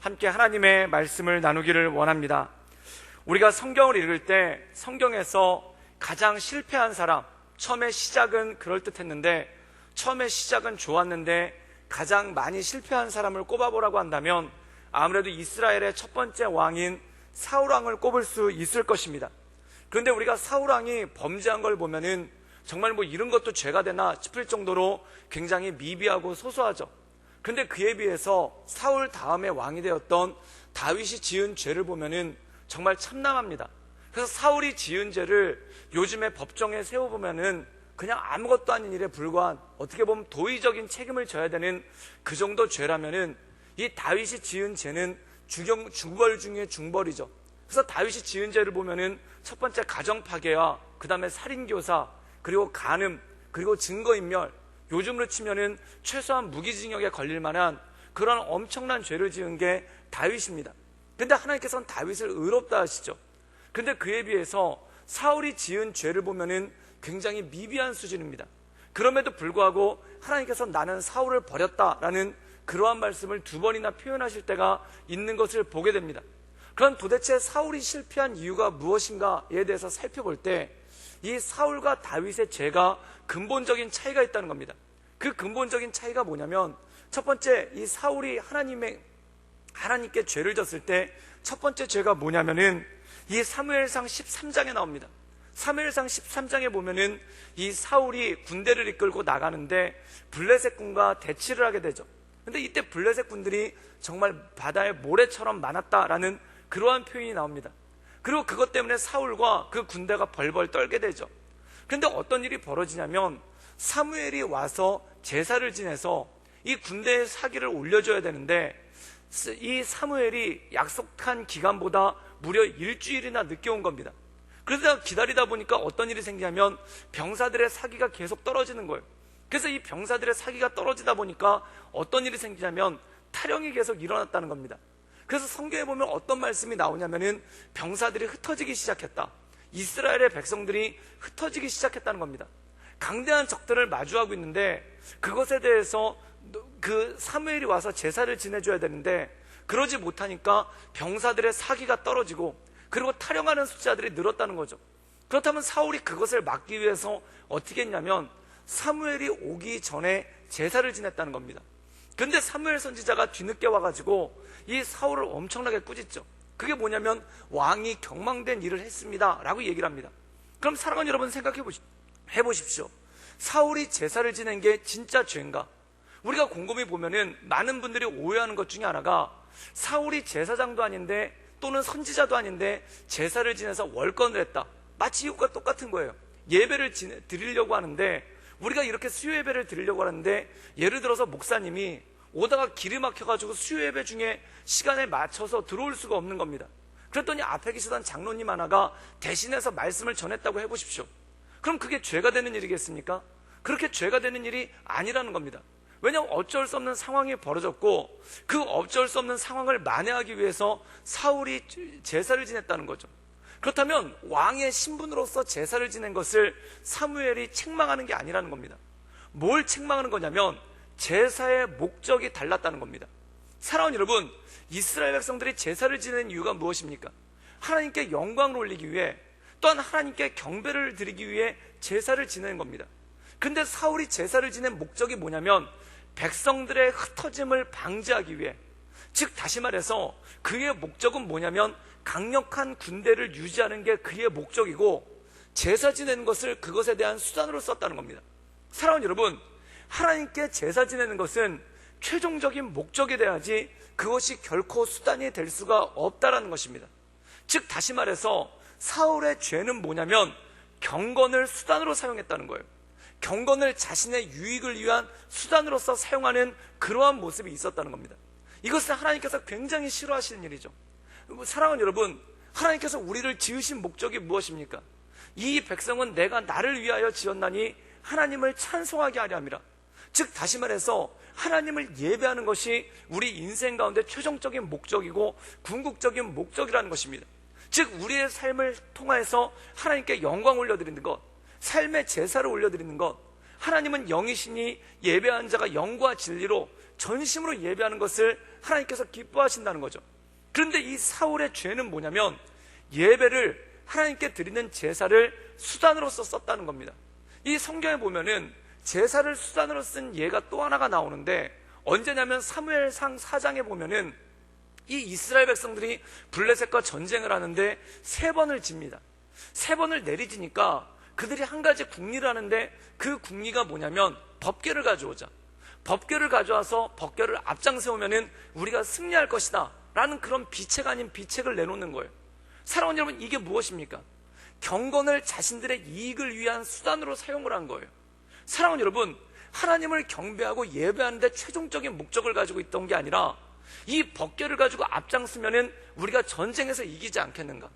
함께 하나님의 말씀을 나누기를 원합니다. 우리가 성경을 읽을 때 성경에서 가장 실패한 사람, 처음에 시작은 그럴듯했는데, 처음에 시작은 좋았는데 가장 많이 실패한 사람을 꼽아보라고 한다면 아무래도 이스라엘의 첫 번째 왕인 사울왕을 꼽을 수 있을 것입니다. 그런데 우리가 사울왕이 범죄한 걸 보면은 정말 이런 것도 죄가 되나 싶을 정도로 굉장히 미비하고 소소하죠. 그런데 그에 비해서 사울 다음에 왕이 되었던 다윗이 지은 죄를 보면은 정말 참담합니다. 그래서 사울이 지은 죄를 요즘에 법정에 세워보면은 그냥 아무것도 아닌 일에 불과한, 어떻게 보면 도의적인 책임을 져야 되는 그 정도 죄라면은 이 다윗이 지은 죄는 중벌 중에 중벌이죠. 그래서 다윗이 지은 죄를 보면은 첫 번째 가정 파괴와 그 다음에 살인교사, 그리고 간음, 그리고 증거인멸, 요즘으로 치면은 최소한 무기징역에 걸릴 만한 그런 엄청난 죄를 지은 게 다윗입니다. 근데 하나님께서는 다윗을 의롭다 하시죠. 근데 그에 비해서 사울이 지은 죄를 보면은 굉장히 미비한 수준입니다. 그럼에도 불구하고 하나님께서 나는 사울을 버렸다라는 그러한 말씀을 두 번이나 표현하실 때가 있는 것을 보게 됩니다. 그럼 도대체 사울이 실패한 이유가 무엇인가에 대해서 살펴볼 때 이 사울과 다윗의 죄가 근본적인 차이가 있다는 겁니다. 그 근본적인 차이가 뭐냐면, 첫 번째, 이 사울이 하나님께 죄를 졌을 때 첫 번째 죄가 뭐냐면은 이 사무엘상 13장에 나옵니다. 사무엘상 13장에 보면은 이 사울이 군대를 이끌고 나가는데 블레셋 군과 대치를 하게 되죠. 근데 이때 블레셋 군들이 정말 바다의 모래처럼 많았다라는 그러한 표현이 나옵니다. 그리고 그것 때문에 사울과 그 군대가 벌벌 떨게 되죠. 그런데 어떤 일이 벌어지냐면, 사무엘이 와서 제사를 지내서 이 군대의 사기를 올려줘야 되는데 이 사무엘이 약속한 기간보다 무려 일주일이나 늦게 온 겁니다. 그래서 기다리다 보니까 어떤 일이 생기냐면 병사들의 사기가 계속 떨어지는 거예요. 그래서 이 병사들의 사기가 떨어지다 보니까 어떤 일이 생기냐면 탈영이 계속 일어났다는 겁니다. 그래서 성경에 보면 어떤 말씀이 나오냐면은 병사들이 흩어지기 시작했다. 이스라엘의 백성들이 흩어지기 시작했다는 겁니다. 강대한 적들을 마주하고 있는데 그것에 대해서 그 사무엘이 와서 제사를 지내줘야 되는데 그러지 못하니까 병사들의 사기가 떨어지고 그리고 탈영하는 숫자들이 늘었다는 거죠. 그렇다면 사울이 그것을 막기 위해서 어떻게 했냐면 사무엘이 오기 전에 제사를 지냈다는 겁니다. 그런데 사무엘 선지자가 뒤늦게 와가지고 이 사울을 엄청나게 꾸짖죠. 그게 뭐냐면 왕이 경망된 일을 했습니다 라고 얘기를 합니다. 그럼 사랑하는 여러분 생각해 보십시오. 사울이 제사를 지낸 게 진짜 죄인가? 우리가 곰곰이 보면은 많은 분들이 오해하는 것 중에 하나가 사울이 제사장도 아닌데 또는 선지자도 아닌데 제사를 지내서 월권을 했다. 마치 이것과 똑같은 거예요. 예배를 드리려고 하는데 우리가 이렇게 수요 예배를 드리려고 하는데 예를 들어서 목사님이 오다가 길이 막혀가지고 수요 예배 중에 시간에 맞춰서 들어올 수가 없는 겁니다. 그랬더니 앞에 계시던 장로님 하나가 대신해서 말씀을 전했다고 해보십시오. 그럼 그게 죄가 되는 일이겠습니까? 그렇게 죄가 되는 일이 아니라는 겁니다. 왜냐하면 어쩔 수 없는 상황이 벌어졌고 그 어쩔 수 없는 상황을 만회하기 위해서 사울이 제사를 지냈다는 거죠. 그렇다면 왕의 신분으로서 제사를 지낸 것을 사무엘이 책망하는 게 아니라는 겁니다. 뭘 책망하는 거냐면 제사의 목적이 달랐다는 겁니다. 사랑하는 여러분, 이스라엘 백성들이 제사를 지내는 이유가 무엇입니까? 하나님께 영광을 올리기 위해, 또한 하나님께 경배를 드리기 위해 제사를 지내는 겁니다. 근데 사울이 제사를 지낸 목적이 뭐냐면 백성들의 흩어짐을 방지하기 위해, 즉 다시 말해서 그의 목적은 뭐냐면 강력한 군대를 유지하는 게 그의 목적이고 제사 지내는 것을 그것에 대한 수단으로 썼다는 겁니다. 사랑하는 여러분, 하나님께 제사 지내는 것은 최종적인 목적이 돼야지 그것이 결코 수단이 될 수가 없다라는 것입니다. 즉 다시 말해서 사울의 죄는 뭐냐면 경건을 수단으로 사용했다는 거예요. 경건을 자신의 유익을 위한 수단으로서 사용하는 그러한 모습이 있었다는 겁니다. 이것은 하나님께서 굉장히 싫어하시는 일이죠. 사랑하는 여러분, 하나님께서 우리를 지으신 목적이 무엇입니까? 이 백성은 내가 나를 위하여 지었나니 하나님을 찬송하게 하려 함이라. 즉 다시 말해서 하나님을 예배하는 것이 우리 인생 가운데 최종적인 목적이고 궁극적인 목적이라는 것입니다. 즉 우리의 삶을 통해서 하나님께 영광 올려드리는 것, 삶의 제사를 올려드리는 것, 하나님은 영이시니 예배하는 자가 영과 진리로 전심으로 예배하는 것을 하나님께서 기뻐하신다는 거죠. 그런데 이 사울의 죄는 뭐냐면 예배를 하나님께 드리는 제사를 수단으로서 썼다는 겁니다. 이 성경에 보면은 제사를 수단으로 쓴 예가 또 하나가 나오는데 언제냐면 사무엘상 4장에 보면은 이 이스라엘 백성들이 블레셋과 전쟁을 하는데 3번을 집니다. 3번을 내리지니까 그들이 한 가지 궁리를 하는데 그 궁리가 뭐냐면 법궤를 가져오자. 법궤를 가져와서 법궤를 앞장 세우면은 우리가 승리할 것이다 라는 그런 비책 아닌 비책을 내놓는 거예요. 사랑하는 여러분, 이게 무엇입니까? 경건을 자신들의 이익을 위한 수단으로 사용을 한 거예요. 사랑하는 여러분, 하나님을 경배하고 예배하는데 최종적인 목적을 가지고 있던 게 아니라 이 법궤를 가지고 앞장서면은 우리가 전쟁에서 이기지 않겠는가?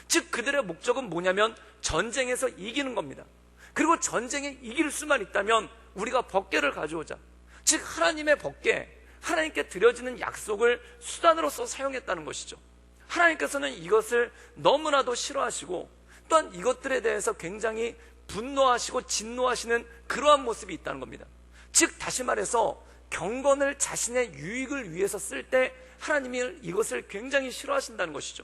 즉 그들의 목적은 뭐냐면 전쟁에서 이기는 겁니다. 그리고 전쟁에 이길 수만 있다면 우리가 법궤를 가져오자. 즉 하나님의 법궤, 하나님께 드려지는 약속을 수단으로서 사용했다는 것이죠. 하나님께서는 이것을 너무나도 싫어하시고 또한 이것들에 대해서 굉장히 분노하시고 진노하시는 그러한 모습이 있다는 겁니다. 즉 다시 말해서 경건을 자신의 유익을 위해서 쓸 때 하나님이 이것을 굉장히 싫어하신다는 것이죠.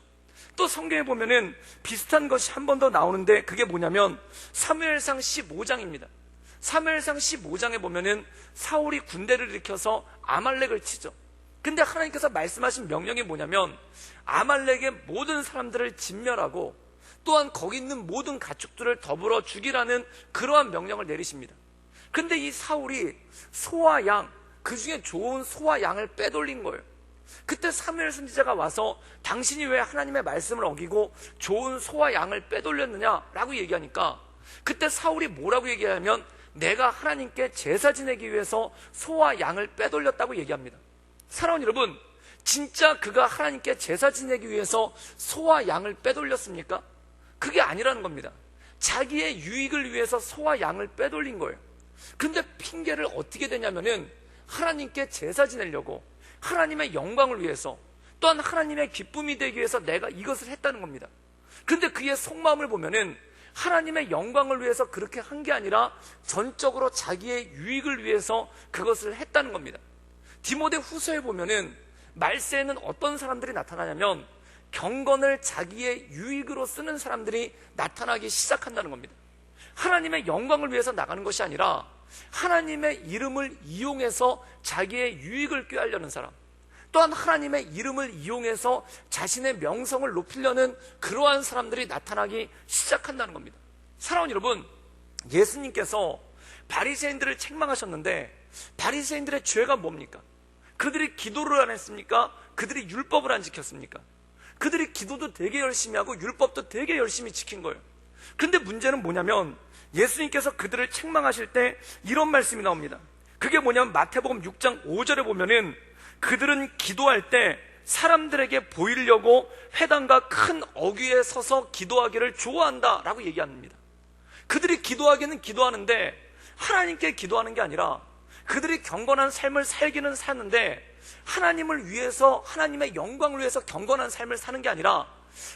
또 성경에 보면은 비슷한 것이 한 번 더 나오는데 그게 뭐냐면 사무엘상 15장입니다. 사무엘상 15장에 보면은 사울이 군대를 일으켜서 아말렉을 치죠. 근데 하나님께서 말씀하신 명령이 뭐냐면 아말렉의 모든 사람들을 진멸하고 또한 거기 있는 모든 가축들을 더불어 죽이라는 그러한 명령을 내리십니다. 근데 이 사울이 소와 양, 그 중에 좋은 소와 양을 빼돌린 거예요. 그때 사무엘 선지자가 와서 당신이 왜 하나님의 말씀을 어기고 좋은 소와 양을 빼돌렸느냐라고 얘기하니까 그때 사울이 뭐라고 얘기하냐면 내가 하나님께 제사 지내기 위해서 소와 양을 빼돌렸다고 얘기합니다. 사랑하는 여러분, 진짜 그가 하나님께 제사 지내기 위해서 소와 양을 빼돌렸습니까? 그게 아니라는 겁니다. 자기의 유익을 위해서 소와 양을 빼돌린 거예요. 근데 핑계를 어떻게 대냐면은 하나님께 제사 지내려고 하나님의 영광을 위해서 또한 하나님의 기쁨이 되기 위해서 내가 이것을 했다는 겁니다. 근데 그의 속마음을 보면은 하나님의 영광을 위해서 그렇게 한 게 아니라 전적으로 자기의 유익을 위해서 그것을 했다는 겁니다. 디모데 후서에 보면은 말세에는 어떤 사람들이 나타나냐면 경건을 자기의 유익으로 쓰는 사람들이 나타나기 시작한다는 겁니다. 하나님의 영광을 위해서 나가는 것이 아니라 하나님의 이름을 이용해서 자기의 유익을 꾀하려는 사람, 또한 하나님의 이름을 이용해서 자신의 명성을 높이려는 그러한 사람들이 나타나기 시작한다는 겁니다. 사랑하는 여러분, 예수님께서 바리새인들을 책망하셨는데 바리새인들의 죄가 뭡니까? 그들이 기도를 안 했습니까? 그들이 율법을 안 지켰습니까? 그들이 기도도 되게 열심히 하고 율법도 되게 열심히 지킨 거예요. 그런데 문제는 뭐냐면 예수님께서 그들을 책망하실 때 이런 말씀이 나옵니다. 그게 뭐냐면 마태복음 6장 5절에 보면은 그들은 기도할 때 사람들에게 보이려고 회당과 큰 어귀에 서서 기도하기를 좋아한다 라고 얘기합니다. 그들이 기도하기는 기도하는데 하나님께 기도하는 게 아니라 그들이 경건한 삶을 살기는 사는데 하나님을 위해서, 하나님의 영광을 위해서 경건한 삶을 사는 게 아니라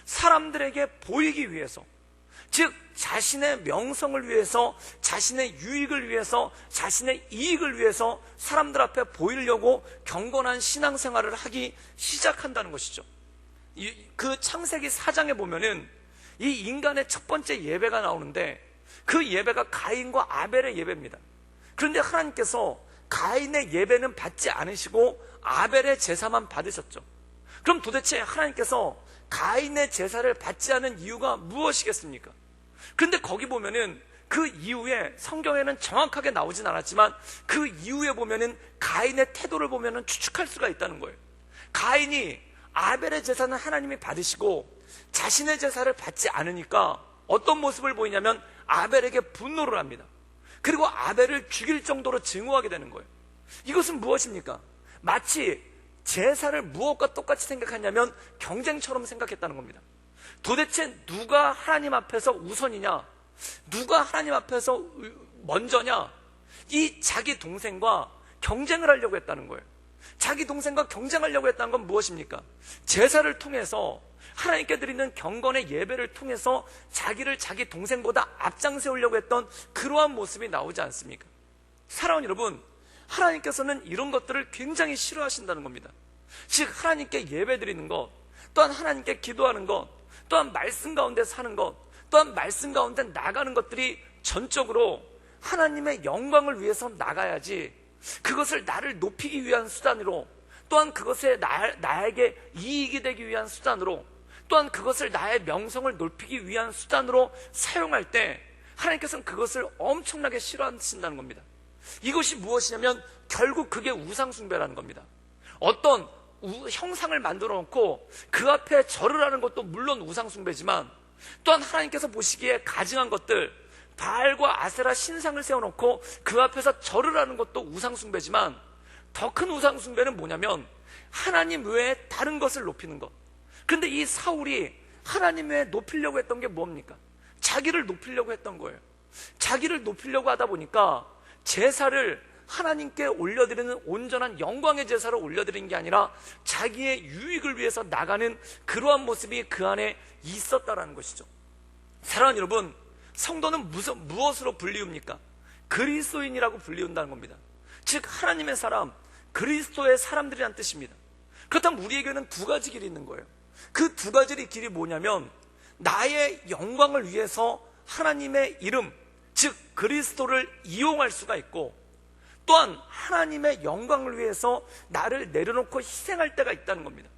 사람들에게 보이기 위해서, 즉 자신의 명성을 위해서, 자신의 유익을 위해서, 자신의 이익을 위해서 사람들 앞에 보이려고 경건한 신앙생활을 하기 시작한다는 것이죠. 그 창세기 4장에 보면은 이 인간의 첫 번째 예배가 나오는데 그 예배가 가인과 아벨의 예배입니다. 그런데 하나님께서 가인의 예배는 받지 않으시고 아벨의 제사만 받으셨죠. 그럼 도대체 하나님께서 가인의 제사를 받지 않은 이유가 무엇이겠습니까? 그런데 거기 보면은 그 이후에 성경에는 정확하게 나오진 않았지만 그 이후에 보면은 가인의 태도를 보면은 추측할 수가 있다는 거예요. 가인이 아벨의 제사는 하나님이 받으시고 자신의 제사를 받지 않으니까 어떤 모습을 보이냐면 아벨에게 분노를 합니다. 그리고 아벨을 죽일 정도로 증오하게 되는 거예요. 이것은 무엇입니까? 마치 제사를 무엇과 똑같이 생각하냐면 경쟁처럼 생각했다는 겁니다. 도대체 누가 하나님 앞에서 우선이냐, 누가 하나님 앞에서 먼저냐, 이 자기 동생과 경쟁을 하려고 했다는 거예요. 자기 동생과 경쟁하려고 했다는 건 무엇입니까? 제사를 통해서 하나님께 드리는 경건의 예배를 통해서 자기를 자기 동생보다 앞장세우려고 했던 그러한 모습이 나오지 않습니까? 사랑하는 여러분, 하나님께서는 이런 것들을 굉장히 싫어하신다는 겁니다. 즉 하나님께 예배드리는 것, 또한 하나님께 기도하는 것, 또한 말씀 가운데 사는 것, 또한 말씀 가운데 나가는 것들이 전적으로 하나님의 영광을 위해서 나가야지, 그것을 나를 높이기 위한 수단으로, 또한 그것에 나에게 이익이 되기 위한 수단으로, 또한 그것을 나의 명성을 높이기 위한 수단으로 사용할 때 하나님께서는 그것을 엄청나게 싫어하신다는 겁니다. 이것이 무엇이냐면 결국 그게 우상숭배라는 겁니다. 어떤 형상을 만들어 놓고 그 앞에 절을 하는 것도 물론 우상숭배지만, 또한 하나님께서 보시기에 가증한 것들, 바알과 아세라 신상을 세워놓고 그 앞에서 절을 하는 것도 우상숭배지만, 더 큰 우상숭배는 뭐냐면 하나님 외에 다른 것을 높이는 것. 그런데 이 사울이 하나님 외에 높이려고 했던 게 뭡니까? 자기를 높이려고 했던 거예요. 자기를 높이려고 하다 보니까 제사를 하나님께 올려드리는 온전한 영광의 제사를 올려드리는 게 아니라 자기의 유익을 위해서 나가는 그러한 모습이 그 안에 있었다라는 것이죠. 사랑하는 여러분, 성도는 무엇으로 불리웁니까? 그리스도인이라고 불리운다는 겁니다. 즉 하나님의 사람, 그리스도의 사람들이란 뜻입니다. 그렇다면 우리에게는 두 가지 길이 있는 거예요. 그 두 가지 길이 뭐냐면, 나의 영광을 위해서 하나님의 이름, 즉 그리스도를 이용할 수가 있고, 또한 하나님의 영광을 위해서 나를 내려놓고 희생할 때가 있다는 겁니다.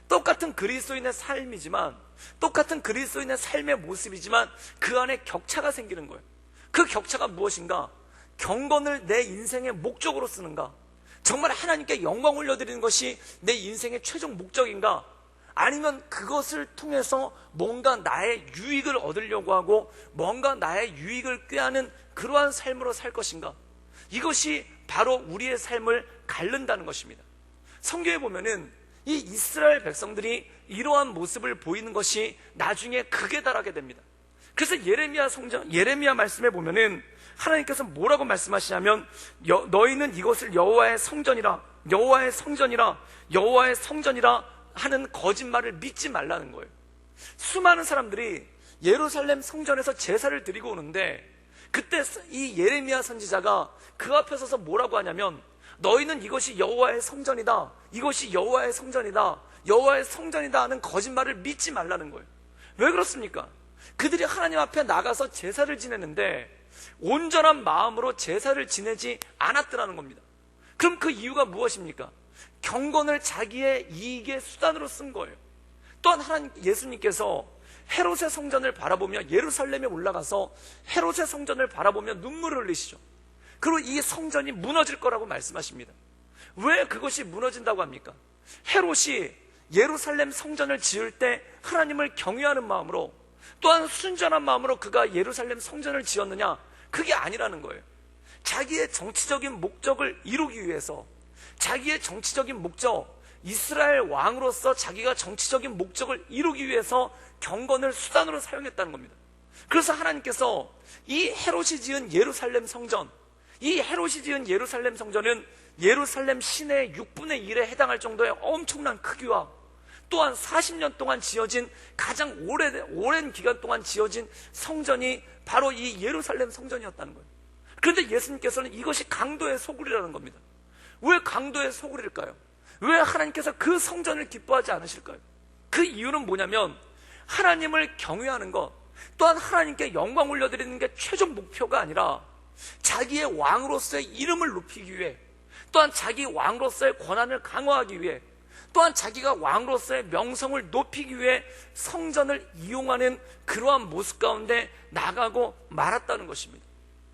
똑같은 그리스도인의 삶이지만, 똑같은 그리스도인의 삶의 모습이지만 그 안에 격차가 생기는 거예요. 그 격차가 무엇인가? 경건을 내 인생의 목적으로 쓰는가? 정말 하나님께 영광 올려드리는 것이 내 인생의 최종 목적인가? 아니면 그것을 통해서 뭔가 나의 유익을 얻으려고 하고 뭔가 나의 유익을 꾀하는 그러한 삶으로 살 것인가? 이것이 바로 우리의 삶을 가른다는 것입니다. 성경에 보면은 이 이스라엘 백성들이 이러한 모습을 보이는 것이 나중에 극에 달하게 됩니다. 그래서 예레미야 말씀에 보면은 하나님께서 뭐라고 말씀하시냐면, 너희는 이것을 여호와의 성전이라, 여호와의 성전이라, 여호와의 성전이라 하는 거짓말을 믿지 말라는 거예요. 수많은 사람들이 예루살렘 성전에서 제사를 드리고 오는데, 그때 이 예레미야 선지자가 그 앞에 서서 뭐라고 하냐면, 너희는 이것이 여호와의 성전이다, 이것이 여호와의 성전이다, 여호와의 성전이다 하는 거짓말을 믿지 말라는 거예요. 왜 그렇습니까? 그들이 하나님 앞에 나가서 제사를 지내는데 온전한 마음으로 제사를 지내지 않았더라는 겁니다. 그럼 그 이유가 무엇입니까? 경건을 자기의 이익의 수단으로 쓴 거예요. 또한 예수님께서 헤롯의 성전을 바라보며 예루살렘에 올라가서 헤롯의 성전을 바라보며 눈물을 흘리시죠. 그리고 이 성전이 무너질 거라고 말씀하십니다. 왜 그것이 무너진다고 합니까? 헤롯이 예루살렘 성전을 지을 때 하나님을 경외하는 마음으로, 또한 순전한 마음으로 그가 예루살렘 성전을 지었느냐? 그게 아니라는 거예요. 자기의 정치적인 목적을 이루기 위해서, 자기의 정치적인 목적, 이스라엘 왕으로서 자기가 정치적인 목적을 이루기 위해서 경건을 수단으로 사용했다는 겁니다. 그래서 하나님께서 이 헤롯이 지은 예루살렘 성전, 이 헤롯이 지은 예루살렘 성전은 예루살렘 시내의 6분의 1에 해당할 정도의 엄청난 크기와, 또한 40년 동안 지어진 가장 오랜 기간 동안 지어진 성전이 바로 이 예루살렘 성전이었다는 거예요. 그런데 예수님께서는 이것이 강도의 소굴이라는 겁니다. 왜 강도의 소굴일까요? 왜 하나님께서 그 성전을 기뻐하지 않으실까요? 그 이유는 뭐냐면, 하나님을 경외하는 것, 또한 하나님께 영광 올려드리는 게 최종 목표가 아니라 자기의 왕으로서의 이름을 높이기 위해, 또한 자기 왕으로서의 권한을 강화하기 위해, 또한 자기가 왕으로서의 명성을 높이기 위해 성전을 이용하는 그러한 모습 가운데 나가고 말았다는 것입니다.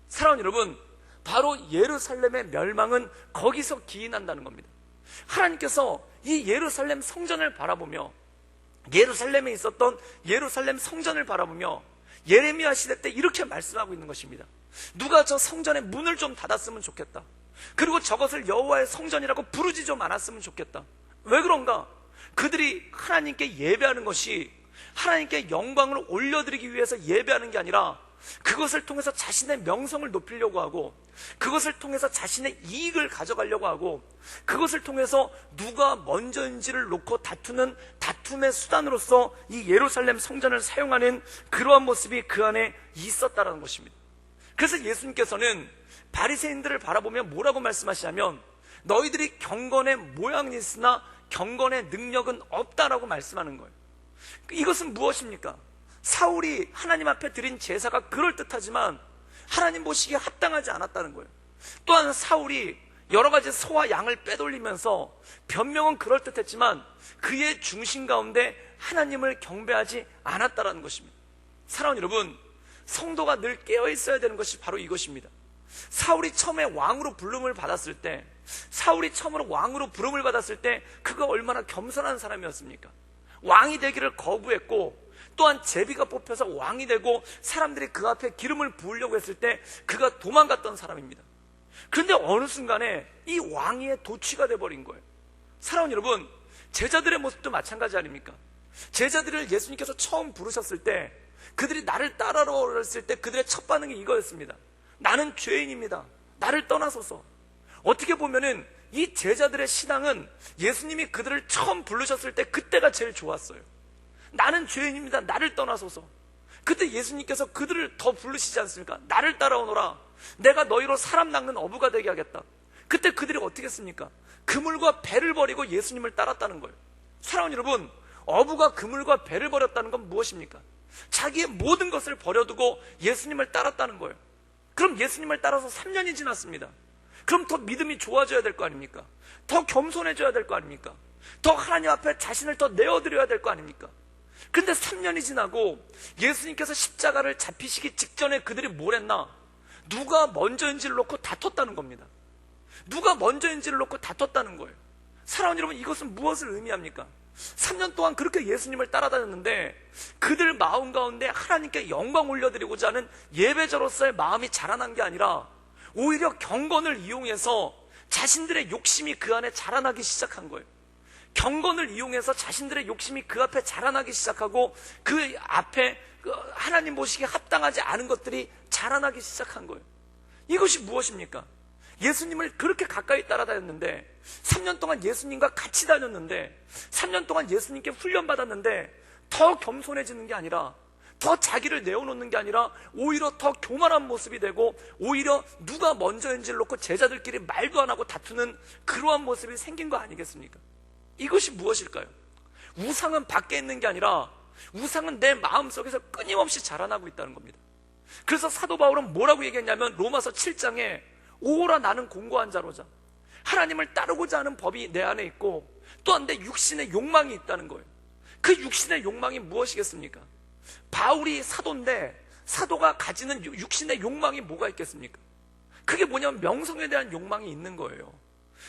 사랑하는 여러분, 바로 예루살렘의 멸망은 거기서 기인한다는 겁니다. 하나님께서 이 예루살렘 성전을 바라보며, 예루살렘에 있었던 예루살렘 성전을 바라보며 예레미야 시대 때 이렇게 말씀하고 있는 것입니다. 누가 저 성전의 문을 좀 닫았으면 좋겠다. 그리고 저것을 여호와의 성전이라고 부르지 좀 않았으면 좋겠다. 왜 그런가? 그들이 하나님께 예배하는 것이 하나님께 영광을 올려드리기 위해서 예배하는 게 아니라 그것을 통해서 자신의 명성을 높이려고 하고, 그것을 통해서 자신의 이익을 가져가려고 하고, 그것을 통해서 누가 먼저인지를 놓고 다투는 다툼의 수단으로서 이 예루살렘 성전을 사용하는 그러한 모습이 그 안에 있었다는 것입니다. 그래서 예수님께서는 바리새인들을 바라보며 뭐라고 말씀하시냐면, 너희들이 경건의 모양이 있으나 경건의 능력은 없다라고 말씀하는 거예요. 이것은 무엇입니까? 사울이 하나님 앞에 드린 제사가 그럴듯하지만 하나님 보시기에 합당하지 않았다는 거예요. 또한 사울이 여러 가지 소와 양을 빼돌리면서 변명은 그럴듯했지만 그의 중심 가운데 하나님을 경배하지 않았다라는 것입니다. 사랑하는 여러분, 성도가 늘 깨어 있어야 되는 것이 바로 이것입니다. 사울이 처음에 왕으로 부름을 받았을 때, 그가 얼마나 겸손한 사람이었습니까? 왕이 되기를 거부했고, 또한 제비가 뽑혀서 왕이 되고 사람들이 그 앞에 기름을 부으려고 했을 때 그가 도망갔던 사람입니다. 그런데 어느 순간에 이 왕위에 도취가 돼버린 거예요. 사랑하는 여러분, 제자들의 모습도 마찬가지 아닙니까? 제자들을 예수님께서 처음 부르셨을 때, 그들이 나를 따라오라 했을 때 그들의 첫 반응이 이거였습니다. 나는 죄인입니다. 나를 떠나소서. 어떻게 보면은 이 제자들의 신앙은 예수님이 그들을 처음 부르셨을 때 그때가 제일 좋았어요. 나는 죄인입니다. 나를 떠나소서. 그때 예수님께서 그들을 더 부르시지 않습니까? 나를 따라오너라. 내가 너희로 사람 낚는 어부가 되게 하겠다. 그때 그들이 어떻게 했습니까? 그물과 배를 버리고 예수님을 따랐다는 거예요. 사랑하는 여러분, 어부가 그물과 배를 버렸다는 건 무엇입니까? 자기의 모든 것을 버려두고 예수님을 따랐다는 거예요. 그럼 예수님을 따라서 3년이 지났습니다. 그럼 더 믿음이 좋아져야 될 거 아닙니까? 더 겸손해져야 될 거 아닙니까? 더 하나님 앞에 자신을 더 내어드려야 될 거 아닙니까? 근데 3년이 지나고 예수님께서 십자가를 잡히시기 직전에 그들이 뭘 했나? 누가 먼저인지를 놓고 다퉜다는 겁니다. 누가 먼저인지를 놓고 다퉜다는 거예요. 사랑하는 여러분, 이것은 무엇을 의미합니까? 3년 동안 그렇게 예수님을 따라다녔는데 그들 마음 가운데 하나님께 영광 올려드리고자 하는 예배자로서의 마음이 자라난 게 아니라 오히려 경건을 이용해서 자신들의 욕심이 그 안에 자라나기 시작한 거예요. 경건을 이용해서 자신들의 욕심이 그 앞에 자라나기 시작하고 그 앞에 하나님 보시기에 합당하지 않은 것들이 자라나기 시작한 거예요. 이것이 무엇입니까? 예수님을 그렇게 가까이 따라다녔는데, 3년 동안 예수님과 같이 다녔는데, 3년 동안 예수님께 훈련받았는데 더 겸손해지는 게 아니라, 더 자기를 내어놓는 게 아니라 오히려 더 교만한 모습이 되고, 오히려 누가 먼저인지를 놓고 제자들끼리 말도 안 하고 다투는 그러한 모습이 생긴 거 아니겠습니까? 이것이 무엇일까요? 우상은 밖에 있는 게 아니라 우상은 내 마음속에서 끊임없이 자라나고 있다는 겁니다. 그래서 사도 바울은 뭐라고 얘기했냐면, 로마서 7장에 오라 나는 공고한 자로자, 하나님을 따르고자 하는 법이 내 안에 있고 또한 내 육신의 욕망이 있다는 거예요. 그 육신의 욕망이 무엇이겠습니까? 바울이 사도인데 사도가 가지는 육신의 욕망이 뭐가 있겠습니까? 그게 뭐냐면 명성에 대한 욕망이 있는 거예요.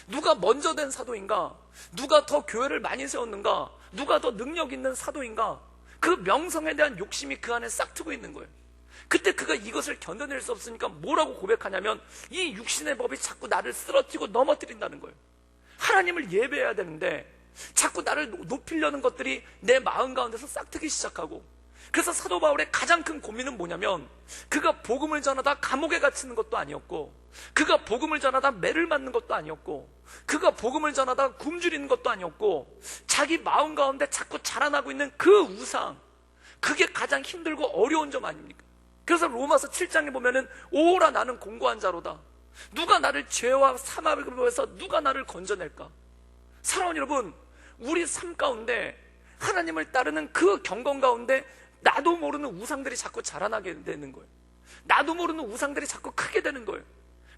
누가 먼저 된 사도인가? 누가 더 교회를 많이 세웠는가? 누가 더 능력 있는 사도인가? 그 명성에 대한 욕심이 그 안에 싹트고 있는 거예요. 그때 그가 이것을 견뎌낼 수 없으니까 뭐라고 고백하냐면, 이 육신의 법이 자꾸 나를 쓰러뜨리고 넘어뜨린다는 거예요. 하나님을 예배해야 되는데 자꾸 나를 높이려는 것들이 내 마음 가운데서 싹트기 시작하고, 그래서 사도 바울의 가장 큰 고민은 뭐냐면, 그가 복음을 전하다 감옥에 갇히는 것도 아니었고, 그가 복음을 전하다 매를 맞는 것도 아니었고, 그가 복음을 전하다 굶주리는 것도 아니었고, 자기 마음 가운데 자꾸 자라나고 있는 그 우상, 그게 가장 힘들고 어려운 점 아닙니까? 그래서 로마서 7장에 보면은 오라 나는 공고한 자로다. 누가 나를 죄와 사망에서 누가 나를 건져낼까? 사랑하는 여러분, 우리 삶 가운데 하나님을 따르는 그 경건 가운데 나도 모르는 우상들이 자꾸 자라나게 되는 거예요. 나도 모르는 우상들이 자꾸 크게 되는 거예요.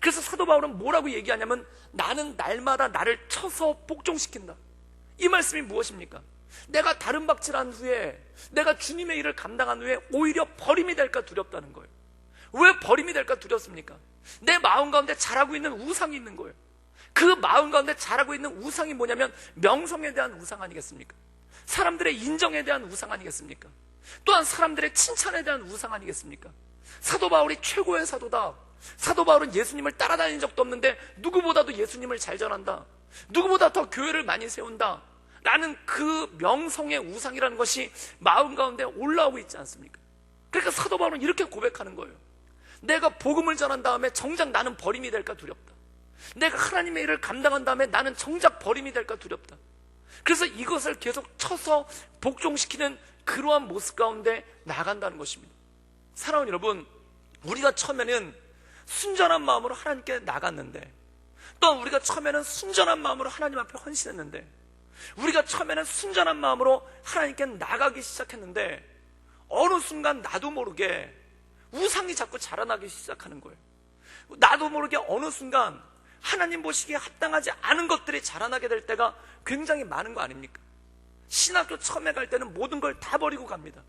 그래서 사도 바울은 뭐라고 얘기하냐면, 나는 날마다 나를 쳐서 복종시킨다. 이 말씀이 무엇입니까? 내가 다른 박질한 후에, 내가 주님의 일을 감당한 후에 오히려 버림이 될까 두렵다는 거예요. 왜 버림이 될까 두렵습니까? 내 마음 가운데 자라고 있는 우상이 있는 거예요. 그 마음 가운데 자라고 있는 우상이 뭐냐면 명성에 대한 우상 아니겠습니까? 사람들의 인정에 대한 우상 아니겠습니까? 또한 사람들의 칭찬에 대한 우상 아니겠습니까? 사도 바울이 최고의 사도다. 사도 바울은 예수님을 따라다닌 적도 없는데 누구보다도 예수님을 잘 전한다. 누구보다 더 교회를 많이 세운다. 라는 그 명성의 우상이라는 것이 마음 가운데 올라오고 있지 않습니까? 그러니까 사도 바울은 이렇게 고백하는 거예요. 내가 복음을 전한 다음에 정작 나는 버림이 될까 두렵다. 내가 하나님의 일을 감당한 다음에 나는 정작 버림이 될까 두렵다. 그래서 이것을 계속 쳐서 복종시키는 그러한 모습 가운데 나간다는 것입니다. 사랑하는 여러분, 우리가 처음에는 순전한 마음으로 하나님께 나갔는데, 또 우리가 처음에는 순전한 마음으로 하나님 앞에 헌신했는데, 우리가 처음에는 순전한 마음으로 하나님께 나가기 시작했는데 어느 순간 나도 모르게 우상이 자꾸 자라나기 시작하는 거예요. 나도 모르게 어느 순간 하나님 보시기에 합당하지 않은 것들이 자라나게 될 때가 굉장히 많은 거 아닙니까? 신학교 처음에 갈 때는 모든 걸 다 버리고 갑니다.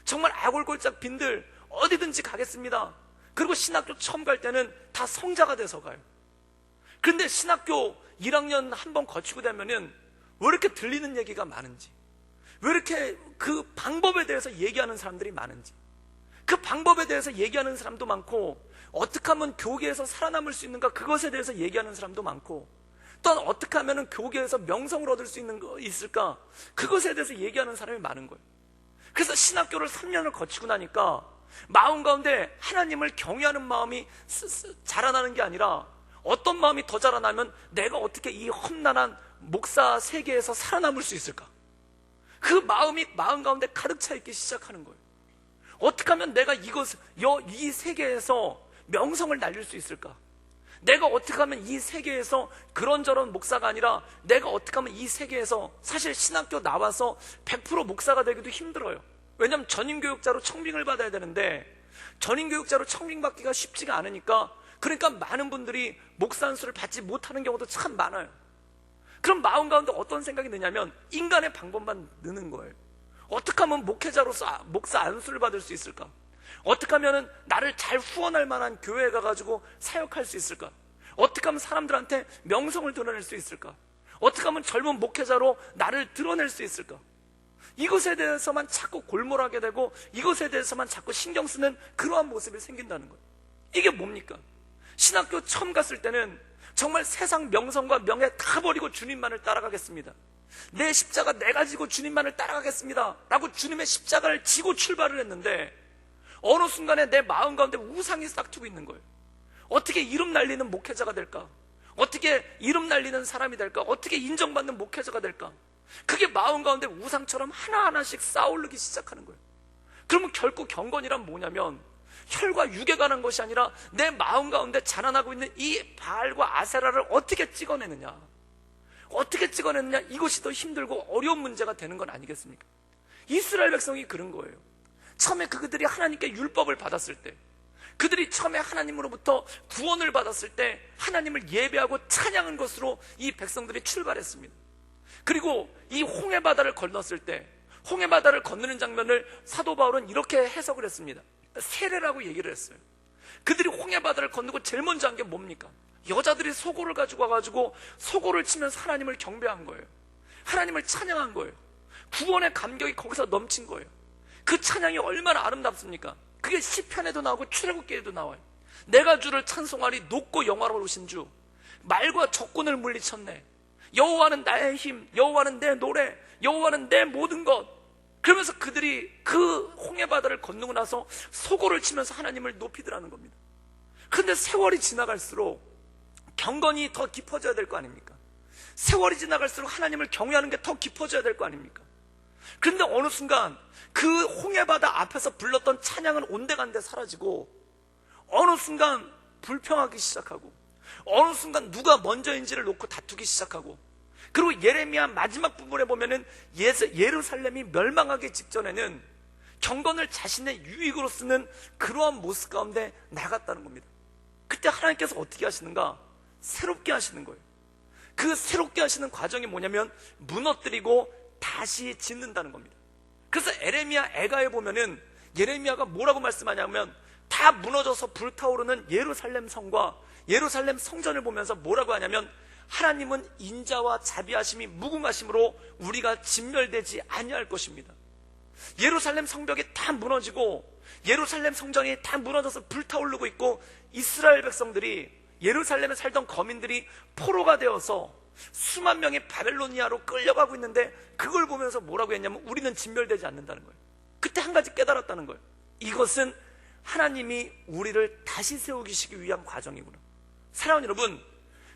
정말 아골골짝 빈들 어디든지 가겠습니다. 그리고 신학교 처음 갈 때는 다 성자가 돼서 가요. 그런데 신학교 1학년 한번 거치고 되면은 왜 이렇게 들리는 얘기가 많은지, 왜 이렇게 그 방법에 대해서 얘기하는 사람들이 많은지, 그 방법에 대해서 얘기하는 사람도 많고, 어떻게 하면 교계에서 살아남을 수 있는가 그것에 대해서 얘기하는 사람도 많고, 또한 어떻게 하면 교계에서 명성을 얻을 수 있을까 그것에 대해서 얘기하는 사람이 많은 거예요. 그래서 신학교를 3년을 거치고 나니까 마음 가운데 하나님을 경외하는 마음이 자라나는 게 아니라 어떤 마음이 더 자라나면 내가 어떻게 이 험난한 목사 세계에서 살아남을 수 있을까, 그 마음이 마음 가운데 가득 차 있기 시작하는 거예요. 어떻게 하면 내가 이 세계에서 명성을 날릴 수 있을까, 내가 어떻게 하면 이 세계에서 그런저런 목사가 아니라 내가 어떻게 하면 이 세계에서, 사실 신학교 나와서 100% 목사가 되기도 힘들어요. 왜냐하면 전임교육자로 청빙을 받아야 되는데 전임교육자로 청빙받기가 쉽지가 않으니까, 그러니까 많은 분들이 목사 안수를 받지 못하는 경우도 참 많아요. 그럼 마음 가운데 어떤 생각이 드냐면 인간의 방법만 느는 거예요. 어떻게 하면 목회자로서 목사 안수를 받을 수 있을까? 어떻게 하면 나를 잘 후원할 만한 교회에 가가지고 사역할 수 있을까? 어떻게 하면 사람들한테 명성을 드러낼 수 있을까? 어떻게 하면 젊은 목회자로 나를 드러낼 수 있을까? 이것에 대해서만 자꾸 골몰하게 되고 이것에 대해서만 자꾸 신경 쓰는 그러한 모습이 생긴다는 거예요. 이게 뭡니까? 신학교 처음 갔을 때는 정말 세상 명성과 명예 다 버리고 주님만을 따라가겠습니다, 내 십자가 내가 지고 주님만을 따라가겠습니다 라고 주님의 십자가를 지고 출발을 했는데, 어느 순간에 내 마음 가운데 우상이 싹트고 있는 거예요. 어떻게 이름 날리는 목회자가 될까? 어떻게 이름 날리는 사람이 될까? 어떻게 인정받는 목회자가 될까? 그게 마음 가운데 우상처럼 하나하나씩 쌓아오르기 시작하는 거예요. 그러면 결국 경건이란 뭐냐면 혈과 육에 관한 것이 아니라 내 마음 가운데 자라나고 있는 이 바알과 아세라를 어떻게 찍어내느냐, 이것이 더 힘들고 어려운 문제가 되는 건 아니겠습니까? 이스라엘 백성이 그런 거예요. 처음에 그들이 하나님께 율법을 받았을 때, 그들이 처음에 하나님으로부터 구원을 받았을 때 하나님을 예배하고 찬양한 것으로 이 백성들이 출발했습니다. 그리고 이 홍해바다를 건넜을 때, 홍해바다를 건너는 장면을 사도 바울은 이렇게 해석을 했습니다. 세례라고 얘기를 했어요. 그들이 홍해바다를 건너고 제일 먼저 한 게 뭡니까? 여자들이 소고를 가지고 와가지고 소고를 치면서 하나님을 경배한 거예요. 하나님을 찬양한 거예요. 구원의 감격이 거기서 넘친 거예요. 그 찬양이 얼마나 아름답습니까? 그게 시편에도 나오고 출애굽기에도 나와요. 내가 주를 찬송하리, 높고 영화로우신 주, 말과 적군을 물리쳤네. 여호와는 나의 힘, 여호와는 내 노래, 여호와는 내 모든 것. 그러면서 그들이 그 홍해바다를 건너고 나서 소고를 치면서 하나님을 높이더라는 겁니다. 그런데 세월이 지나갈수록 경건이 더 깊어져야 될 거 아닙니까? 세월이 지나갈수록 하나님을 경외하는 게 더 깊어져야 될 거 아닙니까? 그런데 어느 순간 그 홍해바다 앞에서 불렀던 찬양은 온데간데 사라지고, 어느 순간 불평하기 시작하고, 어느 순간 누가 먼저인지를 놓고 다투기 시작하고, 그리고 예레미야 마지막 부분에 보면은 예루살렘이 멸망하기 직전에는 경건을 자신의 유익으로 쓰는 그러한 모습 가운데 나갔다는 겁니다. 그때 하나님께서 어떻게 하시는가? 새롭게 하시는 거예요. 그 새롭게 하시는 과정이 뭐냐면 무너뜨리고 다시 짓는다는 겁니다. 그래서 에레미야 애가에 보면은 예레미야가 뭐라고 말씀하냐면, 다 무너져서 불타오르는 예루살렘 성과 예루살렘 성전을 보면서 뭐라고 하냐면, 하나님은 인자와 자비하심이 무궁하심으로 우리가 진멸되지 아니할 것입니다. 예루살렘 성벽이 다 무너지고 예루살렘 성전이 다 무너져서 불타오르고 있고, 이스라엘 백성들이, 예루살렘에 살던 거민들이 포로가 되어서 수만 명의 바벨로니아로 끌려가고 있는데, 그걸 보면서 뭐라고 했냐면 우리는 진멸되지 않는다는 거예요. 그때 한 가지 깨달았다는 거예요. 이것은 하나님이 우리를 다시 세우기 위한 과정이구나. 사랑하는 여러분,